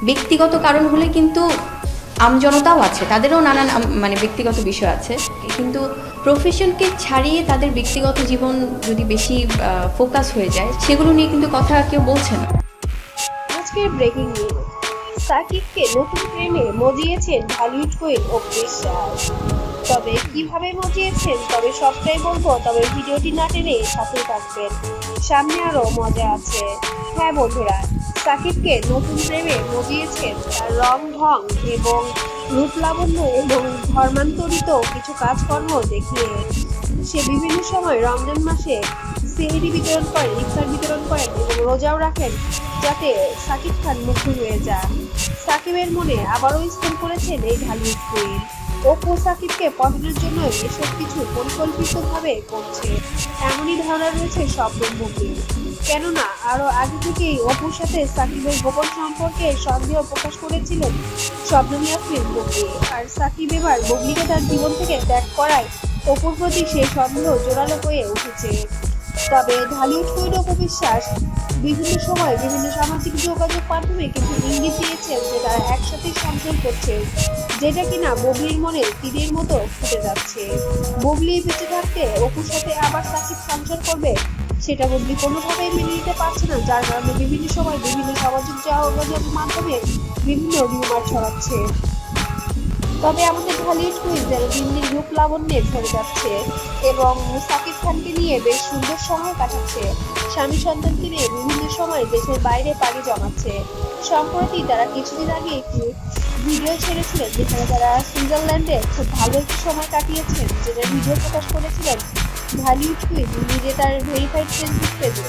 ব্যক্তিগত কারণ হলে কিন্তু আমজনতাও আছে, তাদেরও নানান মানে ব্যক্তিগত বিষয় আছে, কিন্তু প্রফেশনকে ছাড়িয়ে তাদের ব্যক্তিগত জীবন যদি বেশি ফোকাস হয়ে যায়, সেগুলো নিয়ে কিন্তু কথা কেউ বলছে না। আজকের ব্রেকিং নিউজ, সাকিবকে নতুন প্রেমে মজিয়েছেন হলিউড কুইন অপু বিশ্বাস। তবে কিভাবে মজিয়েছেন তবে সবটাই বলবো, তবে ভিডিওটি না টেনে সাথেই থাকবেন, সামনে আরো মজা আছে। হ্যাঁ বন্ধুরা, সাকিবকে নতুন প্রেমে মজিয়েছেন তার রং ঢং এবং রূপ লাবণ্য এবং ধর্মান্তরিত কিছু কাজকর্ম দেখিয়ে। সে বিভিন্ন সময় রমজান মাসে সেহরি বিতরণ করেন, ইফতার বিতরণ করেন এবং রোজাও রাখেন, যাতে সাকিব খান মুগ্ধ হয়ে যান। সাকিবের মনে আবারও স্থান করেছেন এই ঢালিউড কুইন। অপু সাকিবকে পটানোর জন্য এসব কিছু পরিকল্পিতভাবে করছে, এমনই ধারণা রয়েছে শবনম বুবলির। কেননা আরো আগে থেকেই অপুর সাথে সাকিবের গোপন সম্পর্কে সন্দেহ প্রকাশ করেছিলেন শবনম ইয়াসমিন বুবলি। আর সাকিব এবার বুবলিকে তার জীবন থেকে ত্যাগ করায় অপুর প্রতি সেই সন্দেহ জোরালো হয়ে উঠেছে। তবে ঢালিউড কুইন অপু বিশ্বাস বিভিন্ন সময় বিভিন্ন সামাজিক যোগাযোগ মাধ্যমে কিন্তু ইঙ্গিত দিয়েছেন যে তারা একসাথে সংসার করছে, যেটা কিনা বুবলির মনে তীরের মতো ফুটে যাচ্ছে। বুবলি বেঁচে থাকতে অপুর সাথে আবার সাকিব সংসার করবে, সেটা বুবলি কোনোভাবেই মেনে নিতে পারছে না, যার কারণে বিভিন্ন সময় বিভিন্ন সামাজিক যোগাযোগ মাধ্যমে বিভিন্ন রিউমার ছড়াচ্ছে। তবে আমাদের ঢালিউড কুইন যেন দিন দিন রূপ লাবণ্যে ভরে যাচ্ছে এবং সাকিব খানকে নিয়ে বেশ সুন্দর সময় কাটাচ্ছে। স্বামী সন্তানকে নিয়ে বিভিন্ন সময় দেশের বাইরে পাড়ি জমাচ্ছে। সম্প্রতি তারা কিছুদিন আগে একটি ভিডিও ছেড়েছিলেন, যেখানে তারা সুইজারল্যান্ডে খুব ভালো একটি সময় কাটিয়েছেন, যেটা ভিডিও প্রকাশ করেছিলেন ঢালিউড কুইন নিজে তার ভেরিফাইড ফেসবুক পেজে।